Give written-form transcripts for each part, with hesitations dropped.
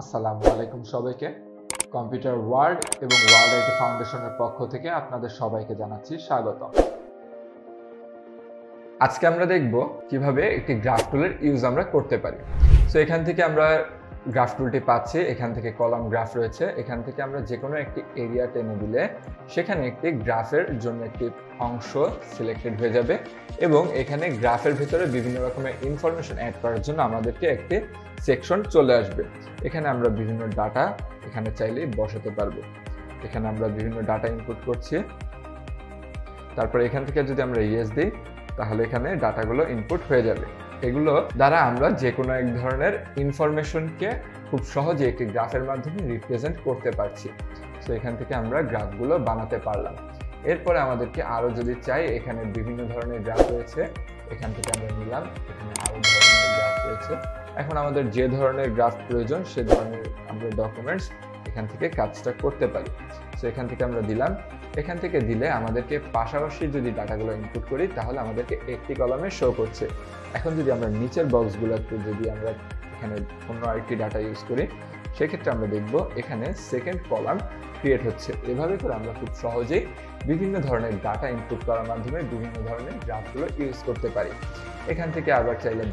আসসালামু আলাইকুম সবাইকে। কম্পিউটার ওয়ার্ল্ড এবং ওয়ার্ল্ড আইটি ফাউন্ডেশনের পক্ষ থেকে আপনাদের সবাইকে জানাচ্ছি স্বাগতম। আজকে আমরা দেখব কিভাবে একটি গ্রাফ টুলের ইউজ আমরা করতে পারি। সো এখান থেকে আমরা গ্রাফ টুলটি পাচ্ছি, এখান থেকে কলাম গ্রাফ রয়েছে, এখান থেকে আমরা যে কোনো একটি এরিয়া টেনে দিলে সেখানে একটি গ্রাফের জন্য একটি অংশ সিলেক্টেড হয়ে যাবে এবং এখানে গ্রাফের ভিতরে বিভিন্ন রকমের ইনফরমেশন অ্যাড করার জন্য আমাদেরকে একটি সেকশন চলে আসবে। এখানে আমরা বিভিন্ন ডাটা এখানে চাইলেই বসাতে পারবো। এখানে আমরা বিভিন্ন ডাটা ইনপুট করছি, তারপর এখান থেকে যদি আমরা ইয়েস দিই তাহলে এখানে ডাটাগুলো ইনপুট হয়ে যাবে। এগুলো দ্বারা আমরা যে কোনো এক ধরনের ইনফরমেশনকে খুব সহজে একটি গ্রাফের মাধ্যমে রিপ্রেজেন্ট করতে পারছি। সো এখান থেকে আমরা গ্রাফগুলো বানাতে পারলাম। এরপরে আমাদেরকে আরও যদি চাই, এখানে বিভিন্ন ধরনের গ্রাফ রয়েছে, এখান থেকে আমরা নিলাম, এখানে আরও ধরনের গ্রাফ রয়েছে। এখন আমাদের যে ধরনের গ্রাফ প্রয়োজন সে ধরনের আমরা ডকুমেন্টস এখান থেকে কাজটা করতে পারি। সো এখান থেকে আমরা দিলাম, এখান থেকে দিলে আমাদেরকে পাশাপাশি যদি ডাটাগুলো ইনপুট করি তাহলে আমাদেরকে একটি কলামে শো করছে। এখন যদি আমরা নিচের বক্সগুলোতে যদি আমরা এখানে অন্য আরেকটি ডাটা ইউজ করি সেক্ষেত্রে আমরা দেখব এখানে সেকেন্ড কলাম ক্রিয়েট হচ্ছে। এভাবে করে আমরা খুব সহজেই বিভিন্ন ধরনের ডাটা ইনপুট করার মাধ্যমে বিভিন্ন ধরনের গ্রাফগুলো ইউজ করতে পারি। এখান থেকে আবার চাইলে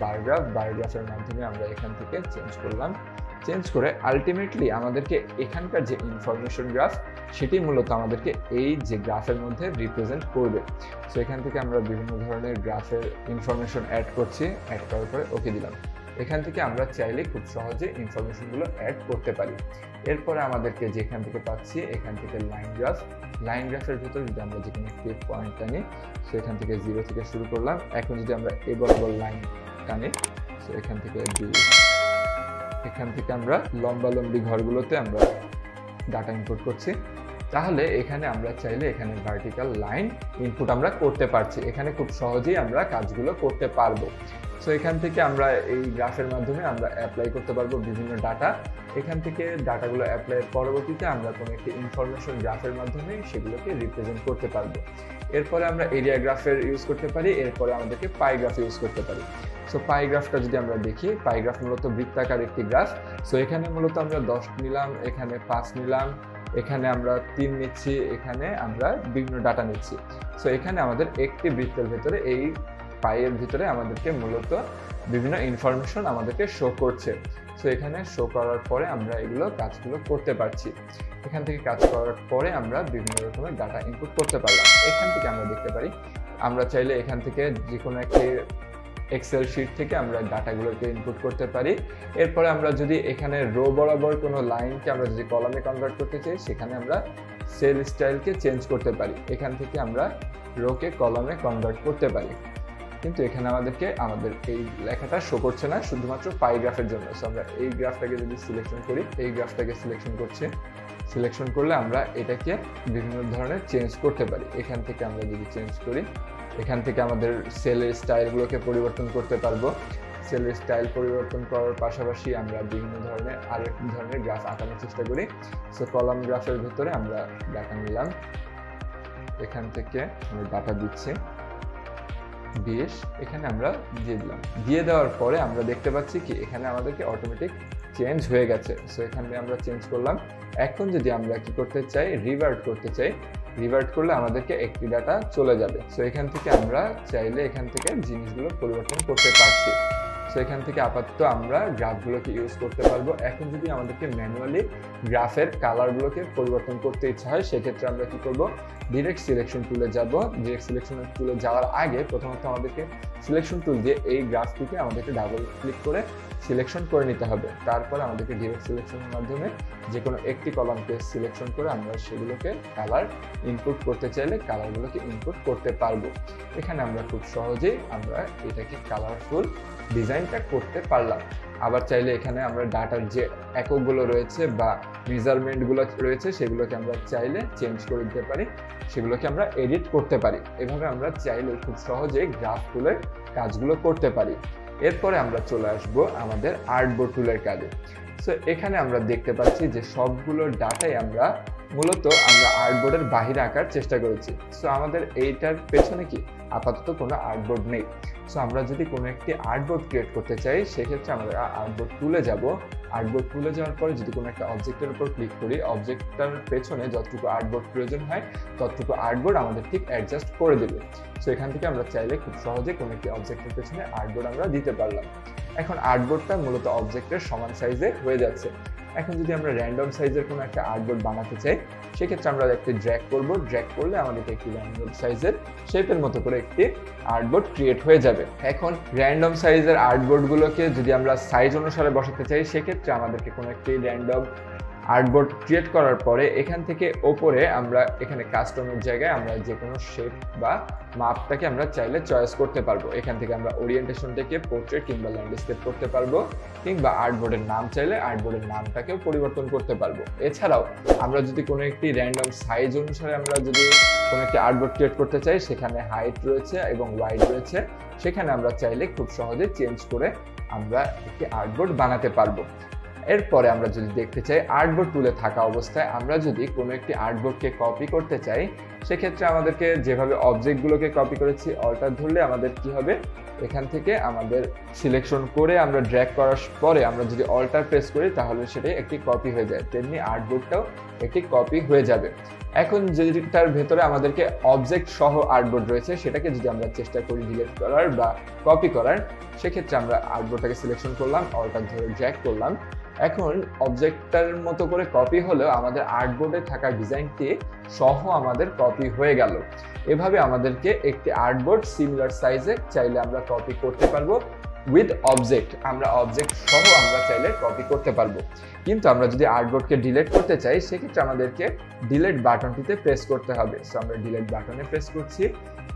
বার গ্রাফের মাধ্যমে আমরা এখান থেকে চেঞ্জ করলাম, চেঞ্জ করে আলটিমেটলি আমাদেরকে এখানকার যে ইনফরমেশন গ্রাফ সেটি মূলত আমাদেরকে এই যে গ্রাফের মধ্যে রিপ্রেজেন্ট করবে। সো এখান থেকে আমরা বিভিন্ন ধরনের গ্রাফের ইনফরমেশন অ্যাড করছি, অ্যাড করার পরে ওকে দিলাম। এখান থেকে আমরা চাইলে খুব সহজে ইনফরমেশনগুলো অ্যাড করতে পারি। এরপরে আমাদেরকে যেখান থেকে পাচ্ছি এখান থেকে লাইন গ্রাফের ভিতর যদি আমরা যে কোনো একটি পয়েন্ট টানি, সো এখান থেকে 0 থেকে শুরু করলাম। এখন যদি আমরা এ বরাবর লাইন টানি, সো এখান থেকে এখান থেকে আমরা লম্বালম্বি ঘরগুলোতে আমরা ডাটা ইনপুট করছি, তাহলে এখানে আমরা চাইলে এখানে ভার্টিক্যাল লাইন ইনপুট আমরা করতে পারছি। এখানে খুব সহজেই আমরা কাজগুলো করতে পারবো। সো এখান থেকে আমরা এই গ্রাফের মাধ্যমে আমরা অ্যাপ্লাই করতে পারবো বিভিন্ন ডাটা। এখান থেকে ডাটাগুলো অ্যাপ্লাইয়ের পরবর্তীতে আমরা কোনো একটি ইনফরমেশন গ্রাফের মাধ্যমে সেগুলোকে রিপ্রেজেন্ট করতে পারবো। এরপরে আমরা এরিয়া গ্রাফের ইউজ করতে পারি, এরপরে আমাদেরকে পাই গ্রাফ ইউজ করতে পারি। সো পাই গ্রাফটা যদি আমরা দেখি, পাই গ্রাফ মূলত বৃত্তাকার একটি গ্রাফ। সো এখানে মূলত আমরা 10 নিলাম, এখানে 5 নিলাম, এখানে আমরা 3 নিচ্ছি, এখানে আমরা বিভিন্ন ডাটা নিচ্ছি। সো এখানে আমাদের একটি বৃত্তের ভেতরে এই পাইয়ের ভিতরে আমাদেরকে মূলত বিভিন্ন ইনফরমেশন আমাদেরকে শো করছে। সো এখানে শো করার পরে আমরা এগুলো কাজগুলো করতে পারছি। এখান থেকে কাজ করার পরে আমরা বিভিন্ন রকমের ডাটা ইনপুট করতে পারলাম। এখান থেকে আমরা দেখতে পারি আমরা চাইলে এখান থেকে যে কোনো একটি এক্সেল শিট থেকে আমরা ডাটাগুলোকে ইনপুট করতে পারি। এরপরে আমরা যদি এখানে রো বরাবর কোনো লাইনকে আমরা যদি কলামে কনভার্ট করতে চাই সেখানে আমরা সেল স্টাইলকে চেঞ্জ করতে পারি। এখান থেকে আমরা রোকে কলামে কনভার্ট করতে পারি, কিন্তু এখানে আমাদেরকে আমাদের এই লেখাটা শো করছে না, শুধুমাত্র পাই গ্রাফের জন্য। সো আমরা এই গ্রাফটাকে যদি সিলেকশন করি, এই গ্রাফটাকে সিলেকশন করছি, সিলেকশন করলে আমরা এটাকে বিভিন্ন ধরনের চেঞ্জ করতে পারি। এখান থেকে আমরা যদি চেঞ্জ করি, এখান থেকে আমাদের সেলের স্টাইলগুলোকে পরিবর্তন করতে পারবো। সেলের স্টাইল পরিবর্তন করার পাশাপাশি আমরা বিভিন্ন ধরনের আরেক ধরনের গ্রাফ আঁকানোর চেষ্টা করি। সো কলাম গ্রাফের ভিতরে আমরা ডাটা নিলাম, এখান থেকে আমরা ডাটা দিচ্ছি 20, এখানে আমরা দিয়ে দিলাম। দিয়ে দেওয়ার পরে আমরা দেখতে পাচ্ছি কি এখানে আমাদেরকে অটোমেটিক চেঞ্জ হয়ে গেছে। সো এখানে আমরা চেঞ্জ করলাম। এখন যদি আমরা কি করতে চাই, রিভার্ট করতে চাই, রিভার্ট করলে আমাদেরকে একটি ডাটা চলে যাবে। সো এখান থেকে আমরা চাইলে এখান থেকে জিনিসগুলো পরিবর্তন করতে পারছি। সো এখান থেকে আপাতত আমরা গ্রাফগুলোকে ইউজ করতে পারবো। এখন যদি আমাদেরকে ম্যানুয়ালি গ্রাফের কালারগুলোকে পরিবর্তন করতে ইচ্ছা হয় সেক্ষেত্রে আমরা কি করব, ডিরেক্ট সিলেকশন টুলে যাব। ডিরেক্ট সিলেকশন টুলে যাওয়ার আগে প্রথমত আমাদেরকে সিলেকশন টুল দিয়ে এই গ্রাফটিকে আমাদেরকে ডাবল ক্লিক করে সিলেকশন করে নিতে হবে। তারপর আমাদেরকে ডিরেক্ট সিলেকশনের মাধ্যমে যে কোনো একটি কলামকে সিলেকশন করে আমরা সেগুলোকে কালার ইনপুট করতে চাইলে কালারগুলোকে ইনপুট করতে পারবো। এখানে আমরা খুব সহজেই আমরা এটাকে কালারফুল ডিজাইনটা করতে পারলাম। আবার চাইলে এখানে আমরা ডাটার যে এককগুলো রয়েছে বা মেজারমেন্টগুলো রয়েছে সেগুলোকে আমরা চাইলে চেঞ্জ করে দিতে পারি, সেগুলোকে আমরা এডিট করতে পারি। এভাবে আমরা চাইলে খুব সহজেই গ্রাফ টুলের কাজগুলো করতে পারি। এরপরে আমরা চলে আসবো আমাদের আর্টবোর্ড টুলের কাজে। সো এখানে আমরা দেখতে পাচ্ছি যে সবগুলো ডাটাই আমরা মূলত আমরা আর্টবোর্ডের বাহিরে আঁকার চেষ্টা করেছি। সো আমাদের এইটার পেছনে কি আপাতত কোনো আর্টবোর্ড নেই। সো আমরা যদি কোনো একটি আর্টবোর্ড ক্রিয়েট করতে চাই সেক্ষেত্রে আমরা আর্টবোর্ড টুলে যাব। আর্টবোর্ড টুলে যাওয়ার পরে যদি কোনো একটা অবজেক্টের উপর ক্লিক করি, অবজেক্টটার পেছনে যতটুকু আর্টবোর্ড প্রয়োজন হয় ততটুকু আর্টবোর্ড আমাদের ঠিক অ্যাডজাস্ট করে দেবে। সো এখান থেকে আমরা চাইলে খুব সহজে কোনো একটি অবজেক্টের পেছনে আর্টবোর্ড আমরা দিতে পারলাম। এখন আর্টবোর্ডটা মূলত অবজেক্টের সমান সাইজে হয়ে যাচ্ছে। এখন যদি আমরা র্যান্ডম সাইজের কোনো একটা আর্টবোর্ড বানাতে চাই সেক্ষেত্রে আমরা একটি ড্র্যাগ করব। ড্র্যাগ করলে আমাদেরকে একটি র্যান্ডম সাইজের শেপের মতো করে একটি আর্টবোর্ড ক্রিয়েট হয়ে যাবে। এখন র্যান্ডম সাইজের আর্টবোর্ডগুলোকে যদি আমরা সাইজ অনুসারে বসাতে চাই সেক্ষেত্রে আমাদেরকে কোনো একটি র্যান্ডম আর্টবোর্ড ক্রিয়েট করার পরে এখান থেকে ওপরে আমরা এখানে কাস্টমের জায়গায় আমরা যে কোনো শেপ বা মাপটাকে আমরা চাইলে চয়েস করতে পারবো। এখান থেকে আমরা ওরিয়েন্টেশন থেকে পোর্ট্রেট কিংবা ল্যান্ডস্কেপ করতে পারবো, কিংবা আর্টবোর্ডের নাম চাইলে আর্টবোর্ডের নামটাকেও পরিবর্তন করতে পারবো। এছাড়াও আমরা যদি কোনো একটি র্যান্ডম সাইজ অনুসারে আমরা যদি কোনো একটি আর্টবোর্ড ক্রিয়েট করতে চাই, সেখানে হাইট রয়েছে এবং ওয়াইড রয়েছে, সেখানে আমরা চাইলে খুব সহজে চেঞ্জ করে আমরা একটি আর্টবোর্ড বানাতে পারবো। এরপরে আমরা যদি দেখতে চাই আর্টবোর্ড টুলে থাকা অবস্থায় আমরা যদি কোনো একটি আর্টবোর্ডকে কপি করতে চাই সেক্ষেত্রে আমাদেরকে যেভাবে অবজেক্টগুলোকে কপি করেছি অল্টার ধরলে আমাদের কি হবে, এখান থেকে আমাদের সিলেকশন করে আমরা ড্র্যাগ করার পরে আমরা যদি অল্টার প্রেস করি তাহলে সেটাই একটি কপি হয়ে যায়, তেমনি আর্টবোর্ডটাও একটি কপি হয়ে যাবে। এখন যেটার ভেতরে আমাদেরকে অবজেক্ট সহ আর্টবোর্ড রয়েছে সেটাকে যদি আমরা চেষ্টা করি ডিলিট করার বা কপি করার, সেক্ষেত্রে আমরা আর্টবোর্ডটাকে সিলেকশন করলাম, অল্টার ধরে ড্র্যাগ করলাম। এখন অবজেক্টটার মতো করে কপি হলেও আমাদের আর্টবোর্ডে থাকা ডিজাইনটি সহ আমাদের কপি হয়ে গেল। এভাবে আমাদেরকে একটি আর্টবোর্ড সিমিলার সাইজে চাইলে আমরা কপি করতে পারবো উইথ অবজেক্ট। আমরা অবজেক্ট সহ আমরা চাইলে কপি করতে পারবো। কিন্তু আমরা যদি আর্টবোর্ডকে ডিলিট করতে চাই সেক্ষেত্রে আমাদেরকে ডিলিট বাটনটিতে প্রেস করতে হবে। সো আমরা ডিলিট বাটনে প্রেস করছি।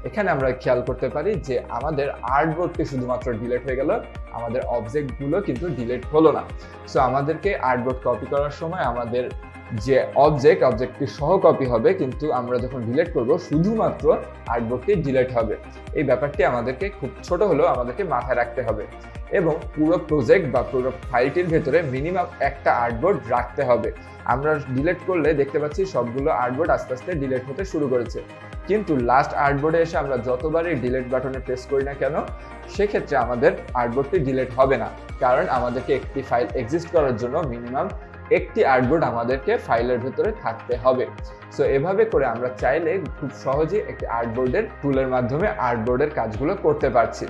এখানে আমরা খেয়াল করতে পারি যে আমাদের আর্টবোর্ডটি শুধুমাত্র ডিলিট হয়ে গেল, আমাদের অবজেক্টগুলো কিন্তু ডিলিট হলো না। সো আমাদেরকে আর্টবোর্ড কপি করার সময় আমাদের যে অবজেক্টটি সহ কপি হবে, কিন্তু আমরা যখন ডিলিট করব শুধুমাত্র আর্টবোর্ডটি ডিলিট হবে। এই ব্যাপারটি আমাদেরকে খুব ছোট হলেও আমাদেরকে মাথায় রাখতে হবে, এবং পুরো প্রজেক্ট বা পুরো ফাইলটির ভেতরে মিনিমাম একটা আর্টবোর্ড রাখতে হবে। আমরা ডিলিট করলে দেখতে পাচ্ছি সবগুলো আর্টবোর্ড আস্তে আস্তে ডিলিট হতে শুরু করেছে, কিন্তু লাস্ট আর্টবোর্ডে এসে আমরা যতবারই ডিলিট বাটনে প্রেস করি না কেন সেক্ষেত্রে আমাদের আর্টবোর্ডটি ডিলিট হবে না, কারণ আমাদেরকে একটি ফাইল এক্সিস্ট করার জন্য মিনিমাম একটি আর্টবোর্ড আমাদেরকে ফাইলের ভেতরে থাকতে হবে। সো এভাবে করে আমরা চাইলে খুব সহজেই একটি আর্টবোর্ডের টুলের মাধ্যমে আর্টবোর্ডের কাজগুলো করতে পারছি।